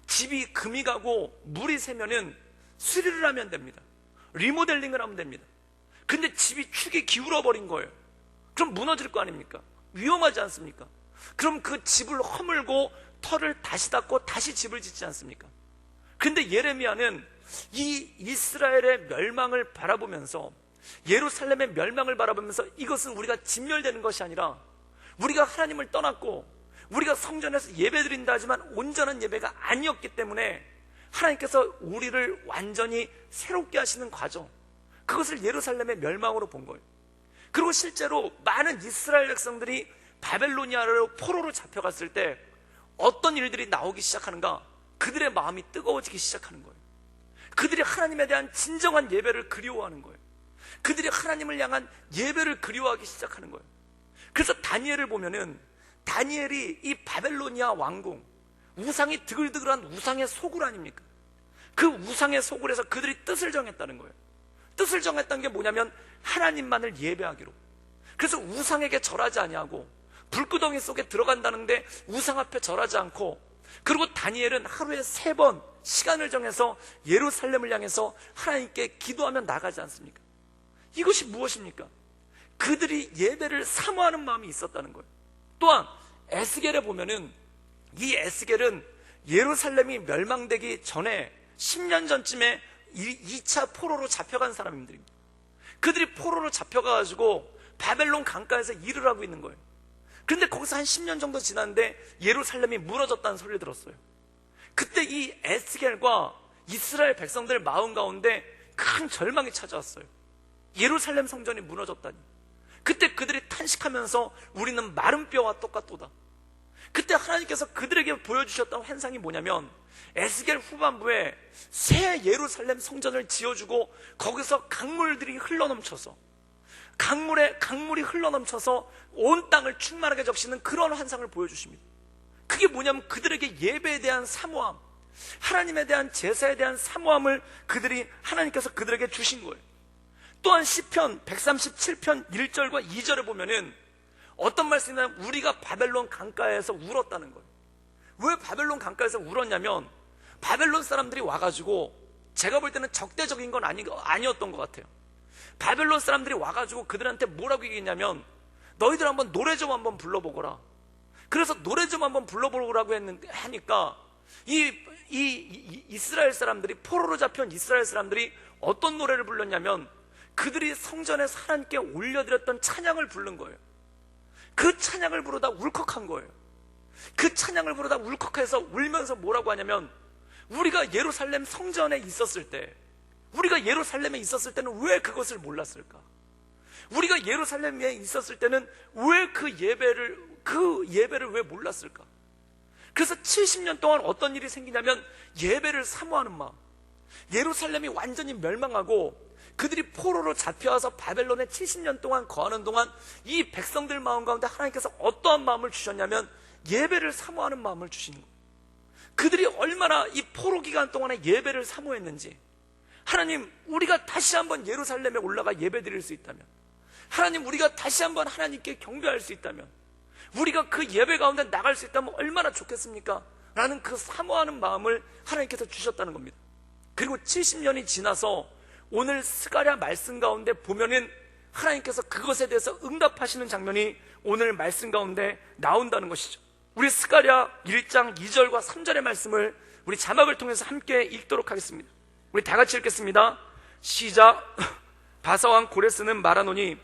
집이 금이 가고 물이 새면은 수리를 하면 됩니다. 리모델링을 하면 됩니다. 근데 집이 축이 기울어 버린 거예요. 그럼 무너질 거 아닙니까? 위험하지 않습니까? 그럼 그 집을 허물고 털을 다시 닦고 다시 집을 짓지 않습니까? 근데 예레미야는 이 이스라엘의 멸망을 바라보면서, 예루살렘의 멸망을 바라보면서 이것은 우리가 진멸되는 것이 아니라 우리가 하나님을 떠났고 우리가 성전에서 예배드린다 하지만 온전한 예배가 아니었기 때문에 하나님께서 우리를 완전히 새롭게 하시는 과정, 그것을 예루살렘의 멸망으로 본 거예요. 그리고 실제로 많은 이스라엘 백성들이 바벨로니아로 포로로 잡혀갔을 때 어떤 일들이 나오기 시작하는가? 그들의 마음이 뜨거워지기 시작하는 거예요. 그들이 하나님에 대한 진정한 예배를 그리워하는 거예요. 그들이 하나님을 향한 예배를 그리워하기 시작하는 거예요. 그래서 다니엘을 보면은 다니엘이 이 바벨로니아 왕궁, 우상이 드글드글한 우상의 소굴 아닙니까? 그 우상의 소굴에서 그들이 뜻을 정했다는 거예요. 뜻을 정했다는 게 뭐냐면 하나님만을 예배하기로. 그래서 우상에게 절하지 아니하고 불구덩이 속에 들어간다는데 우상 앞에 절하지 않고, 그리고 다니엘은 하루에 3번 시간을 정해서 예루살렘을 향해서 하나님께 기도하며 나가지 않습니까? 이것이 무엇입니까? 그들이 예배를 사모하는 마음이 있었다는 거예요. 또한 에스겔에 보면은 이 에스겔은 예루살렘이 멸망되기 전에 10년 전쯤에 2차 포로로 잡혀간 사람들입니다. 그들이 포로로 잡혀가지고 바벨론 강가에서 일을 하고 있는 거예요. 그런데 거기서 한 10년 정도 지났는데 예루살렘이 무너졌다는 소리를 들었어요. 그때 이 에스겔과 이스라엘 백성들 마음 가운데 큰 절망이 찾아왔어요. 예루살렘 성전이 무너졌다니. 그때 그들이 탄식하면서 우리는 마른 뼈와 똑같도다. 그때 하나님께서 그들에게 보여주셨던 환상이 뭐냐면, 에스겔 후반부에 새 예루살렘 성전을 지어주고 거기서 강물들이 흘러넘쳐서, 강물이 흘러넘쳐서 온 땅을 충만하게 적시는 그런 환상을 보여주십니다. 그게 뭐냐면 그들에게 예배에 대한 사모함, 하나님에 대한 제사에 대한 사모함을 하나님께서 그들에게 주신 거예요. 또한 시편 137편 1절과 2절에 보면은 어떤 말씀이냐면 우리가 바벨론 강가에서 울었다는 거예요. 왜 바벨론 강가에서 울었냐면 바벨론 사람들이 와가지고, 제가 볼 때는 적대적인 건 아니었던 것 같아요. 바벨론 사람들이 와가지고 그들한테 뭐라고 얘기했냐면, 너희들 한번 노래 좀 한번 불러보거라. 그래서 노래 좀 한번 불러보라고 하니까 이스라엘 사람들이, 포로로 잡혀온 이스라엘 사람들이 어떤 노래를 불렀냐면 그들이 성전에서 하나님께 올려드렸던 찬양을 부른 거예요. 그 찬양을 부르다 울컥한 거예요. 그 찬양을 부르다 울컥해서 울면서 뭐라고 하냐면, 우리가 예루살렘 성전에 있었을 때, 우리가 예루살렘에 있었을 때는 왜 그것을 몰랐을까? 우리가 예루살렘에 있었을 때는 왜 그 예배를 왜 몰랐을까? 그래서 70년 동안 어떤 일이 생기냐면 예배를 사모하는 마음. 예루살렘이 완전히 멸망하고 그들이 포로로 잡혀와서 바벨론에 70년 동안 거하는 동안 이 백성들 마음 가운데 하나님께서 어떠한 마음을 주셨냐면 예배를 사모하는 마음을 주시는 거예요. 그들이 얼마나 이 포로 기간 동안에 예배를 사모했는지, 하나님, 우리가 다시 한번 예루살렘에 올라가 예배 드릴 수 있다면, 하나님, 우리가 다시 한번 하나님께 경배할 수 있다면, 우리가 그 예배 가운데 나갈 수 있다면 얼마나 좋겠습니까? 라는 그 사모하는 마음을 하나님께서 주셨다는 겁니다. 그리고 70년이 지나서 오늘 스가랴 말씀 가운데 보면은 하나님께서 그것에 대해서 응답하시는 장면이 오늘 말씀 가운데 나온다는 것이죠. 우리 스가랴 1장 2절과 3절의 말씀을 우리 자막을 통해서 함께 읽도록 하겠습니다. 우리 다 같이 읽겠습니다. 시작. 바사왕 고레스는 말하노니,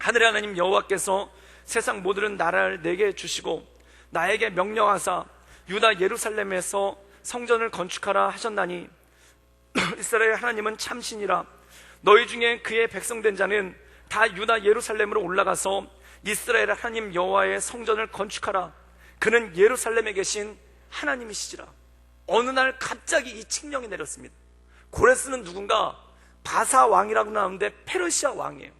하늘의 하나님 여호와께서 세상 모든 나라를 내게 주시고 나에게 명령하사 유다 예루살렘에서 성전을 건축하라 하셨나니, 이스라엘 하나님은 참신이라. 너희 중에 그의 백성된 자는 다 유다 예루살렘으로 올라가서 이스라엘 하나님 여호와의 성전을 건축하라. 그는 예루살렘에 계신 하나님이시지라. 어느 날 갑자기 이 칙령이 내렸습니다. 고레스는 누군가? 바사 왕이라고 나오는데 페르시아 왕이에요.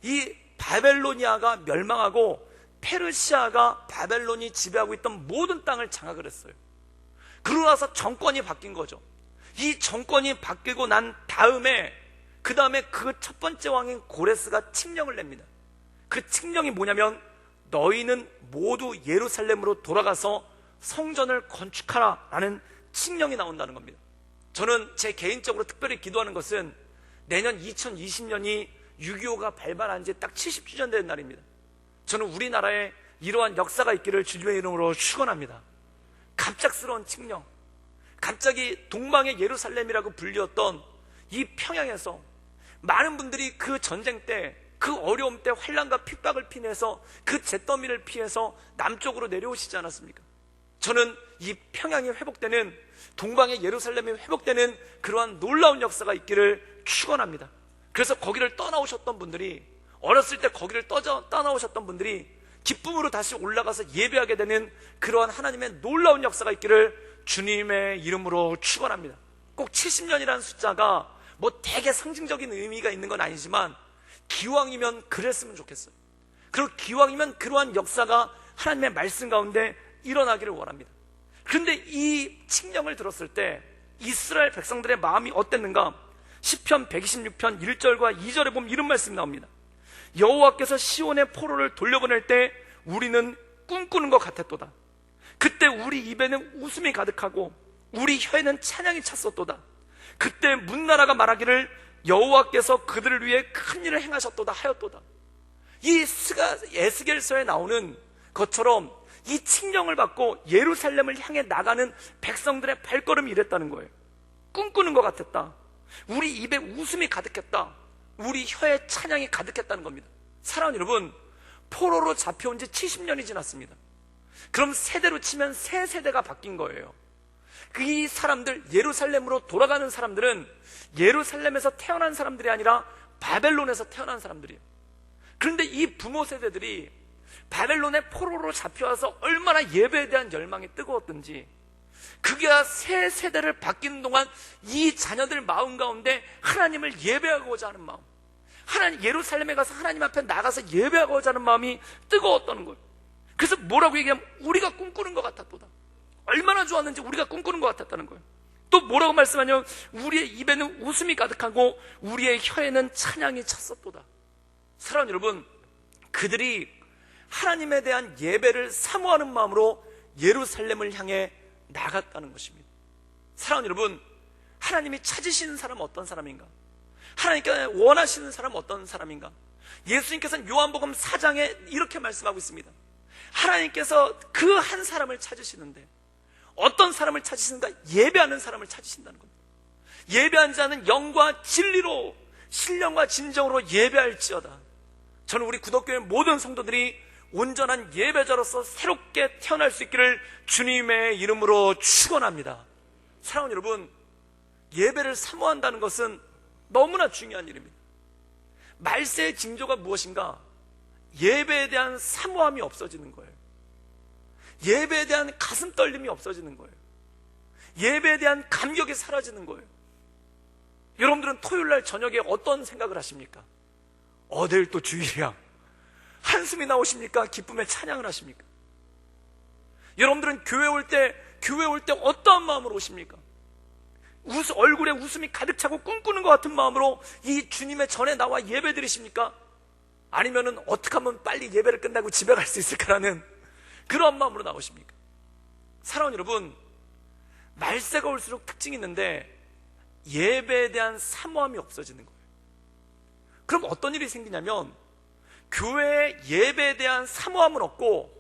이 바벨로니아가 멸망하고 페르시아가 바벨론이 지배하고 있던 모든 땅을 장악을 했어요. 그러고 나서 정권이 바뀐 거죠. 이 정권이 바뀌고 난 다음에 그 첫 번째 왕인 고레스가 칙령을 냅니다. 그 칙령이 뭐냐면, 너희는 모두 예루살렘으로 돌아가서 성전을 건축하라 라는 칙령이 나온다는 겁니다. 저는 제 개인적으로 특별히 기도하는 것은 내년 2020년이 6.25가 발발한 지 딱 70주년 되는 날입니다. 저는 우리나라에 이러한 역사가 있기를 주님의 이름으로 축원합니다. 갑작스러운 칙령, 갑자기 동방의 예루살렘이라고 불리었던 이 평양에서 많은 분들이 그 전쟁 때, 그 어려움 때 환난과 핍박을 피해서 그 잿더미를 피해서 남쪽으로 내려오시지 않았습니까? 저는 이 평양이 회복되는, 동방의 예루살렘이 회복되는 그러한 놀라운 역사가 있기를 축원합니다. 그래서 거기를 떠나오셨던 분들이, 어렸을 때 거기를 떠나오셨던 분들이 기쁨으로 다시 올라가서 예배하게 되는 그러한 하나님의 놀라운 역사가 있기를 주님의 이름으로 축원합니다. 꼭 70년이라는 숫자가 뭐 되게 상징적인 의미가 있는 건 아니지만 기왕이면 그랬으면 좋겠어요. 그리고 기왕이면 그러한 역사가 하나님의 말씀 가운데 일어나기를 원합니다. 그런데 이 칙령을 들었을 때 이스라엘 백성들의 마음이 어땠는가? 시편 126편 1절과 2절에 보면 이런 말씀이 나옵니다. 여호와께서 시온의 포로를 돌려보낼 때 우리는 꿈꾸는 것 같았도다. 그때 우리 입에는 웃음이 가득하고 우리 혀에는 찬양이 찼었도다. 그때 문나라가 말하기를 여호와께서 그들을 위해 큰 일을 행하셨도다 하였도다. 이 에스겔서에 나오는 것처럼 이 칙령을 받고 예루살렘을 향해 나가는 백성들의 발걸음이 이랬다는 거예요. 꿈꾸는 것 같았다. 우리 입에 웃음이 가득했다. 우리 혀에 찬양이 가득했다는 겁니다. 사랑하는 여러분, 포로로 잡혀온 지 70년이 지났습니다. 그럼 세대로 치면 세 세대가 바뀐 거예요. 이 사람들, 예루살렘으로 돌아가는 사람들은 예루살렘에서 태어난 사람들이 아니라 바벨론에서 태어난 사람들이에요. 그런데 이 부모 세대들이 바벨론의 포로로 잡혀와서 얼마나 예배에 대한 열망이 뜨거웠던지, 그게 세 세대를 바뀌는 동안 이 자녀들 마음 가운데 하나님을 예배하고자 하는 마음, 하나님, 예루살렘에 가서 하나님 앞에 나가서 예배하고자 하는 마음이 뜨거웠다는 거예요. 그래서 뭐라고 얘기하면 우리가 꿈꾸는 것 같았도다. 얼마나 좋았는지 우리가 꿈꾸는 것 같았다는 거예요. 또 뭐라고 말씀하냐면 우리의 입에는 웃음이 가득하고 우리의 혀에는 찬양이 찼었도다. 사랑하는 여러분, 그들이 하나님에 대한 예배를 사모하는 마음으로 예루살렘을 향해 나갔다는 것입니다. 사랑하는 여러분, 하나님이 찾으시는 사람은 어떤 사람인가? 하나님께 원하시는 사람은 어떤 사람인가? 예수님께서는 요한복음 4장에 이렇게 말씀하고 있습니다. 하나님께서 그 한 사람을 찾으시는데 어떤 사람을 찾으시는가? 예배하는 사람을 찾으신다는 겁니다. 예배한 자는 영과 진리로, 신령과 진정으로 예배할지어다. 저는 우리 구독교회 모든 성도들이 온전한 예배자로서 새롭게 태어날 수 있기를 주님의 이름으로 축원합니다. 사랑하는 여러분, 예배를 사모한다는 것은 너무나 중요한 일입니다. 말세의 징조가 무엇인가? 예배에 대한 사모함이 없어지는 거예요. 예배에 대한 가슴 떨림이 없어지는 거예요. 예배에 대한 감격이 사라지는 거예요. 여러분들은 토요일날 저녁에 어떤 생각을 하십니까? 내일 또 주일이야. 한숨이 나오십니까? 기쁨의 찬양을 하십니까? 여러분들은 교회 올 때 어떠한 마음으로 오십니까? 얼굴에 웃음이 가득 차고 꿈꾸는 것 같은 마음으로 이 주님의 전에 나와 예배 드리십니까? 아니면은 어떻게 하면 빨리 예배를 끝나고 집에 갈 수 있을까라는 그런 마음으로 나오십니까? 사랑하는 여러분, 말세가 올수록 특징이 있는데 예배에 대한 사모함이 없어지는 거예요. 그럼 어떤 일이 생기냐면 교회에 예배에 대한 사모함은 없고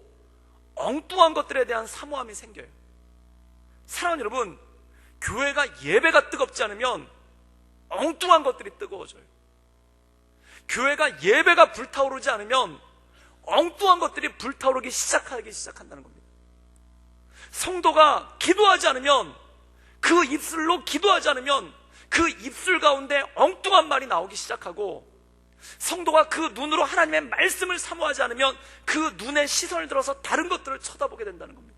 엉뚱한 것들에 대한 사모함이 생겨요. 사랑하는 여러분, 교회가 예배가 뜨겁지 않으면 엉뚱한 것들이 뜨거워져요. 교회가 예배가 불타오르지 않으면 엉뚱한 것들이 불타오르기 시작한다는 겁니다. 성도가 기도하지 않으면, 그 입술로 기도하지 않으면 그 입술 가운데 엉뚱한 말이 나오기 시작하고, 성도가 그 눈으로 하나님의 말씀을 사모하지 않으면 그 눈에 시선을 들어서 다른 것들을 쳐다보게 된다는 겁니다.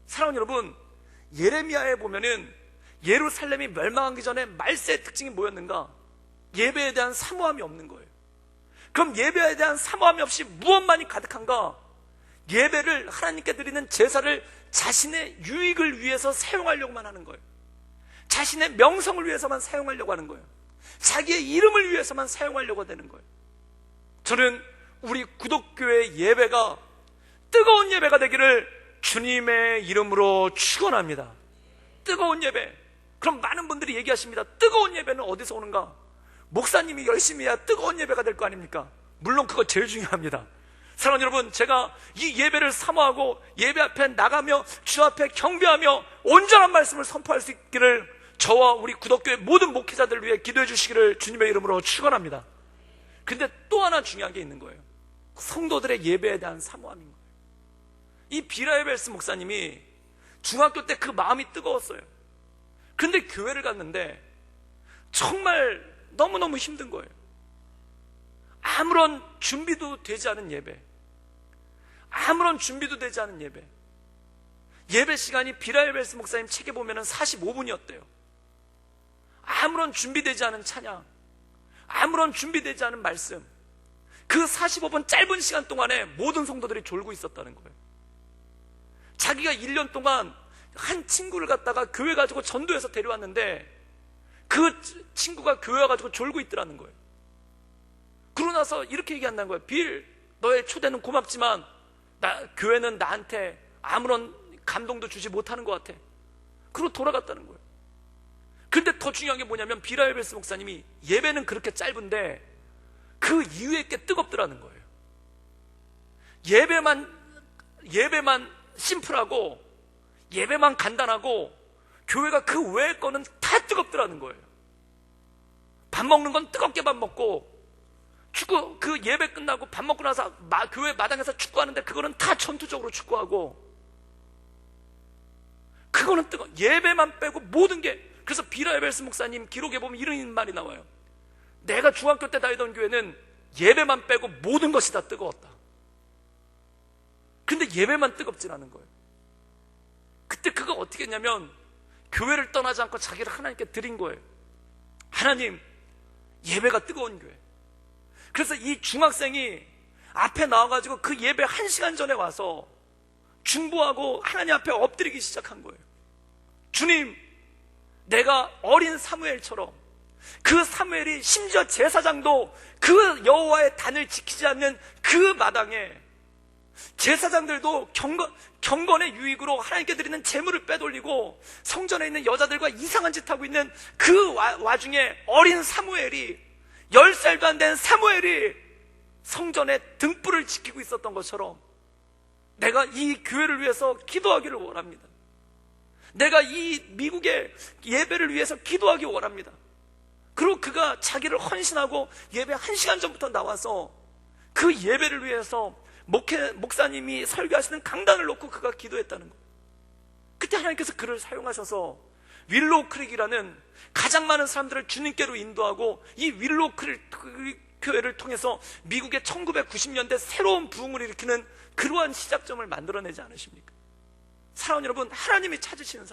사랑하는 여러분, 예레미야에 보면은 예루살렘이 멸망하기 전에 말세의 특징이 뭐였는가? 예배에 대한 사모함이 없는 거예요. 그럼 예배에 대한 사모함이 없이 무엇만이 가득한가? 예배를, 하나님께 드리는 제사를 자신의 유익을 위해서 사용하려고만 하는 거예요. 자신의 명성을 위해서만 사용하려고 하는 거예요. 자기의 이름을 위해서만 사용하려고 되는 거예요. 저는 우리 구독교회 예배가 뜨거운 예배가 되기를 주님의 이름으로 축원합니다. 뜨거운 예배. 그럼 많은 분들이 얘기하십니다. 뜨거운 예배는 어디서 오는가? 목사님이 열심히 해야 뜨거운 예배가 될 거 아닙니까? 물론 그거 제일 중요합니다. 사랑하는 여러분, 제가 이 예배를 사모하고 예배 앞에 나가며 주 앞에 경배하며 온전한 말씀을 선포할 수 있기를 저와 우리 구덕교회 모든 목회자들을 위해 기도해 주시기를 주님의 이름으로 축원합니다. 근데 또 하나 중요한 게 있는 거예요. 성도들의 예배에 대한 사모함인 거예요. 이 비라이벨스 목사님이 중학교 때 그 마음이 뜨거웠어요. 근데 교회를 갔는데 정말 너무너무 힘든 거예요. 아무런 준비도 되지 않은 예배, 아무런 준비도 되지 않은 예배. 예배 시간이 비라이벨스 목사님 책에 보면 45분이었대요. 아무런 준비되지 않은 찬양, 아무런 준비되지 않은 말씀, 그 45분 짧은 시간 동안에 모든 성도들이 졸고 있었다는 거예요. 자기가 1년 동안 한 친구를 갖다가 교회 가지고 전도해서 데려왔는데 그 친구가 교회 와가지고 졸고 있더라는 거예요. 그러고 나서 이렇게 얘기한다는 거예요. 빌, 너의 초대는 고맙지만 교회는 나한테 아무런 감동도 주지 못하는 것 같아. 그러고 돌아갔다는 거예요. 근데 더 중요한 게 뭐냐면 비라이벨스 목사님이 예배는 그렇게 짧은데 그 이후에 게 뜨겁더라는 거예요. 예배만 심플하고 예배만 간단하고 교회가 그 외의 거는 다 뜨겁더라는 거예요. 밥 먹는 건 뜨겁게 밥 먹고, 축구 그 예배 끝나고 밥 먹고 나서 교회 마당에서 축구하는데 그거는 다 전투적으로 축구하고, 그거는 예배만 빼고 모든 게. 그래서 비라이벨스 목사님 기록에 보면 이런 말이 나와요. 내가 중학교 때 다니던 교회는 예배만 빼고 모든 것이 다 뜨거웠다. 근데 예배만 뜨겁진 않은 거예요. 그때 그거 어떻게 했냐면 교회를 떠나지 않고 자기를 하나님께 드린 거예요. 하나님, 예배가 뜨거운 교회. 그래서 이 중학생이 앞에 나와가지고 그 예배 1시간 전에 와서 중보하고 하나님 앞에 엎드리기 시작한 거예요. 주님, 내가 어린 사무엘처럼, 그 사무엘이 심지어 제사장도 그 여호와의 단을 지키지 않는 그 마당에 제사장들도 경건의 유익으로 하나님께 드리는 제물을 빼돌리고 성전에 있는 여자들과 이상한 짓 하고 있는 그 와중에 어린 사무엘이, 10살도 안 된 사무엘이 성전에 등불을 지키고 있었던 것처럼 내가 이 교회를 위해서 기도하기를 원합니다. 내가 이 미국의 예배를 위해서 기도하기 원합니다. 그리고 그가 자기를 헌신하고 예배 1시간 전부터 나와서 그 예배를 위해서 목사님이 설교하시는 강단을 놓고 그가 기도했다는 거예요. 그때 하나님께서 그를 사용하셔서 윌로우 크릭이라는 가장 많은 사람들을 주님께로 인도하고 이 윌로우 크릭 교회를 통해서 미국의 1990년대 새로운 부흥을 일으키는 그러한 시작점을 만들어내지 않으십니까? 사랑하는 여러분, 하나님이 찾으시는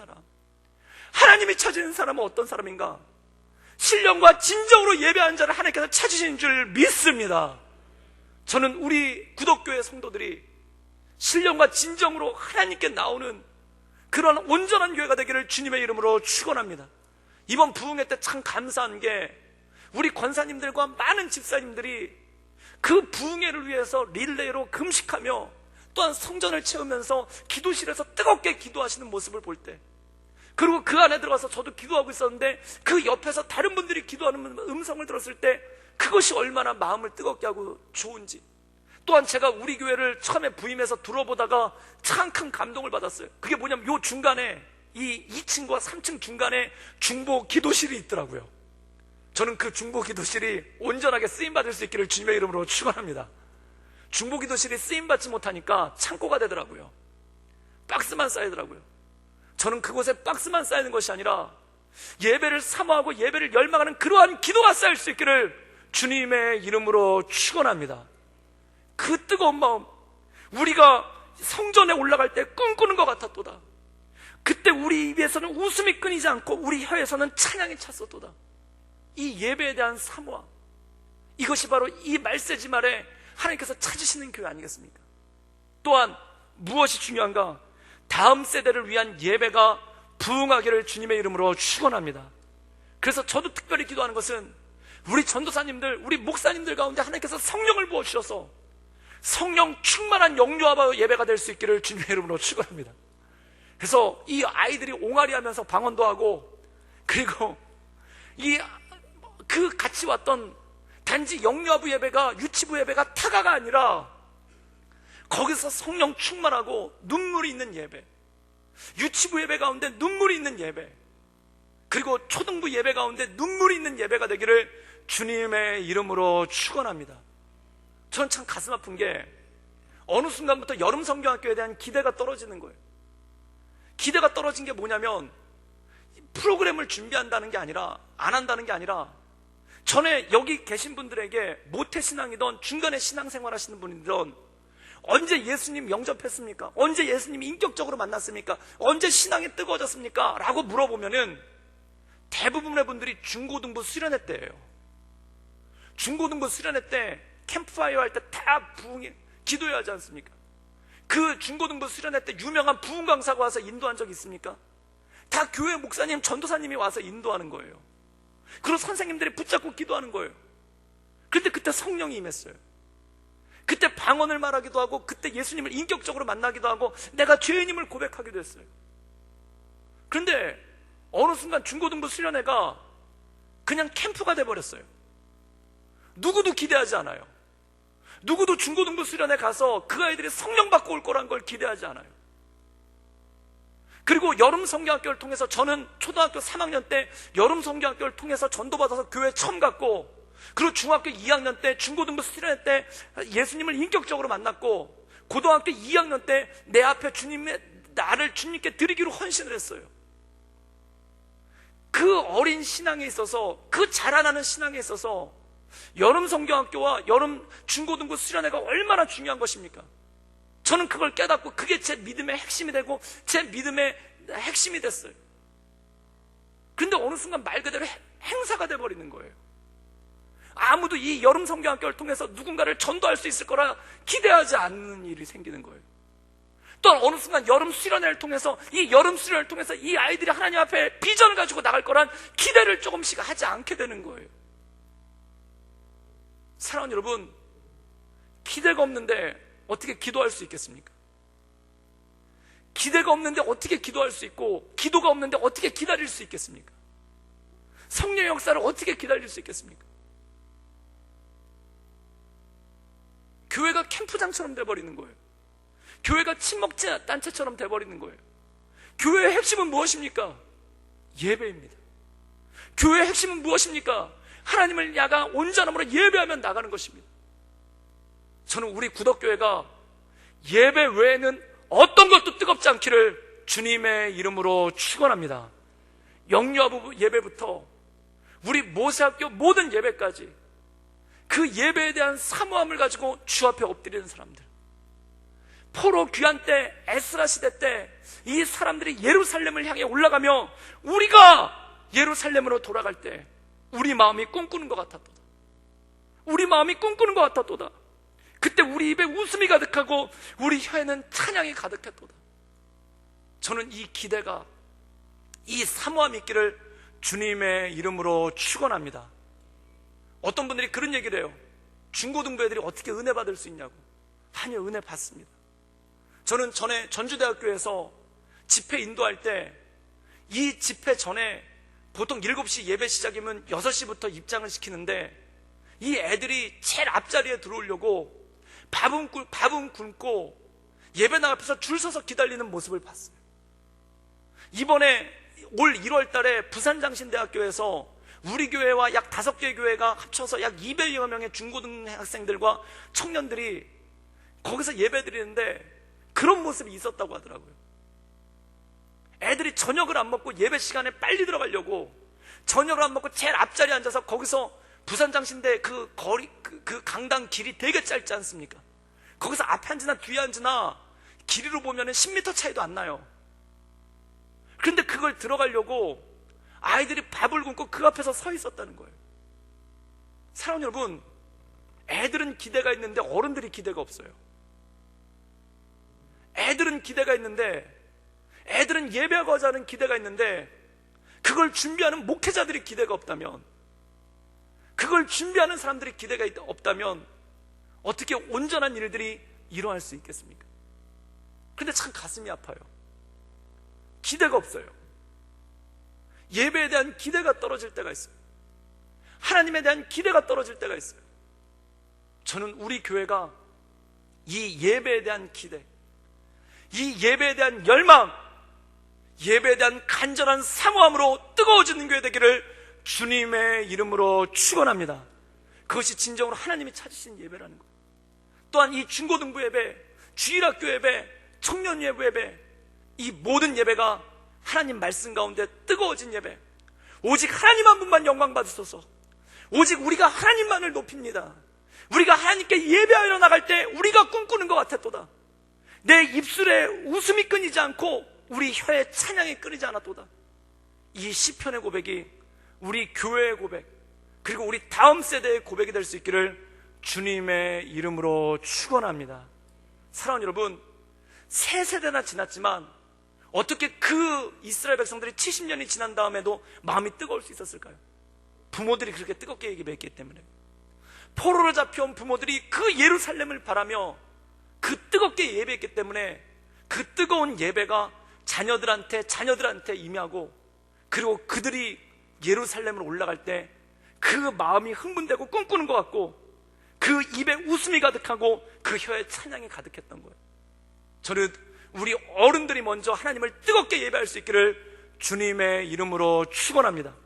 사람은 어떤 사람인가? 신령과 진정으로 예배하는 자를 하나님께서 찾으시는 줄 믿습니다. 저는 우리 구덕교회 성도들이 신령과 진정으로 하나님께 나오는 그런 온전한 교회가 되기를 주님의 이름으로 축원합니다. 이번 부흥회 때 참 감사한 게 우리 권사님들과 많은 집사님들이 그 부흥회를 위해서 릴레이로 금식하며 또한 성전을 채우면서 기도실에서 뜨겁게 기도하시는 모습을 볼 때, 그리고 그 안에 들어가서 저도 기도하고 있었는데 그 옆에서 다른 분들이 기도하는 음성을 들었을 때 그것이 얼마나 마음을 뜨겁게 하고 좋은지, 또한 제가 우리 교회를 처음에 부임해서 들어보다가 참 큰 감동을 받았어요. 그게 뭐냐면 요 중간에 이 2층과 3층 중간에 중보 기도실이 있더라고요. 저는 그 중보 기도실이 온전하게 쓰임받을 수 있기를 주님의 이름으로 축원합니다. 중보 기도실이 쓰임받지 못하니까 창고가 되더라고요. 박스만 쌓이더라고요. 저는 그곳에 박스만 쌓이는 것이 아니라 예배를 사모하고 예배를 열망하는 그러한 기도가 쌓일 수 있기를 주님의 이름으로 축원합니다. 그 뜨거운 마음, 우리가 성전에 올라갈 때 꿈꾸는 것 같았도다. 그때 우리 입에서는 웃음이 끊이지 않고 우리 혀에서는 찬양이 찼었도다. 이 예배에 대한 사모함, 이것이 바로 이 말세지 말에 하나님께서 찾으시는 교회 아니겠습니까? 또한 무엇이 중요한가? 다음 세대를 위한 예배가 부흥하기를 주님의 이름으로 축원합니다. 그래서 저도 특별히 기도하는 것은 우리 전도사님들, 우리 목사님들 가운데 하나님께서 성령을 부어주셔서 성령 충만한 영유아바 예배가 될 수 있기를 주님의 이름으로 축원합니다. 그래서 이 아이들이 옹알이 하면서 방언도 하고, 그리고 그 같이 왔던 단지 영유아부 예배가, 유치부 예배가 타가가 아니라 거기서 성령 충만하고 눈물이 있는 예배, 유치부 예배 가운데 눈물이 있는 예배, 그리고 초등부 예배 가운데 눈물이 있는 예배가 되기를 주님의 이름으로 축원합니다. 저는 참 가슴 아픈 게 어느 순간부터 여름 성경학교에 대한 기대가 떨어지는 거예요. 기대가 떨어진 게 뭐냐면 프로그램을 준비한다는 게 아니라, 안 한다는 게 아니라, 전에 여기 계신 분들에게 모태신앙이든 중간에 신앙생활 하시는 분이든 언제 예수님 영접했습니까? 언제 예수님 인격적으로 만났습니까? 언제 신앙이 뜨거워졌습니까? 라고 물어보면은 대부분의 분들이 중고등부 수련회 때예요. 중고등부 수련회 때 캠프파이어 할 때 다 부흥이 기도해야 하지 않습니까? 그 중고등부 수련회 때 유명한 부흥 강사가 와서 인도한 적이 있습니까? 다 교회 목사님, 전도사님이 와서 인도하는 거예요. 그리고 선생님들이 붙잡고 기도하는 거예요. 그런데 그때 성령이 임했어요. 그때 방언을 말하기도 하고, 그때 예수님을 인격적으로 만나기도 하고, 내가 죄인임을 고백하기도 했어요. 그런데 어느 순간 중고등부 수련회가 그냥 캠프가 돼버렸어요. 누구도 기대하지 않아요. 누구도 중고등부 수련회 가서 그 아이들이 성령 받고 올 거란 걸 기대하지 않아요. 그리고 여름 성경학교를 통해서, 저는 초등학교 3학년 때 여름 성경학교를 통해서 전도받아서 교회 처음 갔고, 그리고 중학교 2학년 때 중고등부 수련회 때 예수님을 인격적으로 만났고, 고등학교 2학년 때 내 앞에 나를 주님께 드리기로 헌신을 했어요. 그 어린 신앙에 있어서, 그 자라나는 신앙에 있어서 여름 성경학교와 여름 중고등부 수련회가 얼마나 중요한 것입니까? 저는 그걸 깨닫고 그게 제 믿음의 핵심이 되고 제 믿음의 핵심이 됐어요. 그런데 어느 순간 말 그대로 행사가 돼버리는 거예요. 아무도 이 여름 성경학교를 통해서 누군가를 전도할 수 있을 거라 기대하지 않는 일이 생기는 거예요. 또 어느 순간 여름 수련회를 통해서, 이 여름 수련회를 통해서 이 아이들이 하나님 앞에 비전을 가지고 나갈 거란 기대를 조금씩 하지 않게 되는 거예요. 사랑하는 여러분, 기대가 없는데 어떻게 기도할 수 있겠습니까? 기대가 없는데 어떻게 기도할 수 있고, 기도가 없는데 어떻게 기다릴 수 있겠습니까? 성령의 역사를 어떻게 기다릴 수 있겠습니까? 교회가 캠프장처럼 돼버리는 거예요. 교회가 친목단체처럼 돼버리는 거예요. 교회의 핵심은 무엇입니까? 예배입니다. 교회의 핵심은 무엇입니까? 하나님을 향한 온전함으로 예배하며 나가는 것입니다. 저는 우리 구덕교회가 예배 외에는 어떤 것도 뜨겁지 않기를 주님의 이름으로 축원합니다. 영유아부 예배부터 우리 모세학교 모든 예배까지 그 예배에 대한 사모함을 가지고 주 앞에 엎드리는 사람들, 포로 귀환 때, 에스라 시대 때 이 사람들이 예루살렘을 향해 올라가며 우리가 예루살렘으로 돌아갈 때 우리 마음이 꿈꾸는 것 같았도다. 우리 마음이 꿈꾸는 것 같았도다. 그때 우리 입에 웃음이 가득하고 우리 혀에는 찬양이 가득했도다. 저는 이 기대가, 이 사모함이 있기를 주님의 이름으로 축원합니다. 어떤 분들이 그런 얘기를 해요. 중고등부 애들이 어떻게 은혜 받을 수 있냐고. 아니요, 은혜 받습니다. 저는 전에 전주대학교에서 집회 인도할 때 이 집회 전에 보통 7시 예배 시작이면 6시부터 입장을 시키는데 이 애들이 제일 앞자리에 들어오려고 밥은 굶고 예배당 앞에서 줄 서서 기다리는 모습을 봤어요. 이번에 올 1월 달에 부산장신대학교에서 우리 교회와 약 5개 교회가 합쳐서 약 200여 명의 중고등학생들과 청년들이 거기서 예배 드리는데 그런 모습이 있었다고 하더라고요. 애들이 저녁을 안 먹고 예배 시간에 빨리 들어가려고 저녁을 안 먹고 제일 앞자리에 앉아서 거기서 부산장신대 그 거리, 그 강당 길이 되게 짧지 않습니까? 거기서 앞에 앉으나 뒤에 앉으나 길이로 보면 10m 차이도 안 나요. 그런데 그걸 들어가려고 아이들이 밥을 굶고 그 앞에서 서 있었다는 거예요. 사랑하는 여러분, 애들은 기대가 있는데 어른들이 기대가 없어요. 애들은 기대가 있는데, 애들은 예배하고자 하는 기대가 있는데, 그걸 준비하는 목회자들이 기대가 없다면, 그걸 준비하는 사람들이 기대가 없다면 어떻게 온전한 일들이 일어날 수 있겠습니까? 근데 참 가슴이 아파요. 기대가 없어요. 예배에 대한 기대가 떨어질 때가 있어요. 하나님에 대한 기대가 떨어질 때가 있어요. 저는 우리 교회가 이 예배에 대한 기대, 이 예배에 대한 열망, 예배에 대한 간절한 사모함으로 뜨거워지는 교회 되기를 주님의 이름으로 축원합니다. 그것이 진정으로 하나님이 찾으신 예배라는 거예요. 또한 이 중고등부 예배, 주일학교 예배, 청년 예배, 이 모든 예배가 하나님 말씀 가운데 뜨거워진 예배, 오직 하나님 한 분만 영광 받으소서. 오직 우리가 하나님만을 높입니다. 우리가 하나님께 예배하러 나갈 때 우리가 꿈꾸는 것 같았도다. 내 입술에 웃음이 끊이지 않고 우리 혀에 찬양이 끊이지 않았도다. 이 시편의 고백이 우리 교회의 고백, 그리고 우리 다음 세대의 고백이 될 수 있기를 주님의 이름으로 축원합니다. 사랑하는 여러분, 세 세대나 지났지만 어떻게 그 이스라엘 백성들이 70년이 지난 다음에도 마음이 뜨거울 수 있었을까요? 부모들이 그렇게 뜨겁게 예배했기 때문에. 포로로 잡혀온 부모들이 그 예루살렘을 바라며 그 뜨겁게 예배했기 때문에 그 뜨거운 예배가 자녀들한테 임하고, 그리고 그들이 예루살렘으로 올라갈 때 그 마음이 흥분되고 꿈꾸는 것 같고, 그 입에 웃음이 가득하고 그 혀에 찬양이 가득했던 거예요. 저는 우리 어른들이 먼저 하나님을 뜨겁게 예배할 수 있기를 주님의 이름으로 축원합니다.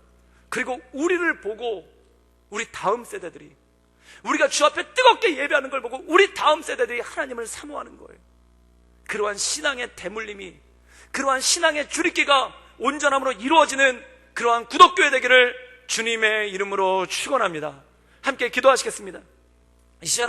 그리고 우리를 보고 우리 다음 세대들이, 우리가 주 앞에 뜨겁게 예배하는 걸 보고 우리 다음 세대들이 하나님을 사모하는 거예요. 그러한 신앙의 대물림이, 그러한 신앙의 줄잇기가 온전함으로 이루어지는 그러한 구독교회 되기를 주님의 이름으로 축원합니다. 함께 기도하시겠습니다. 이 시간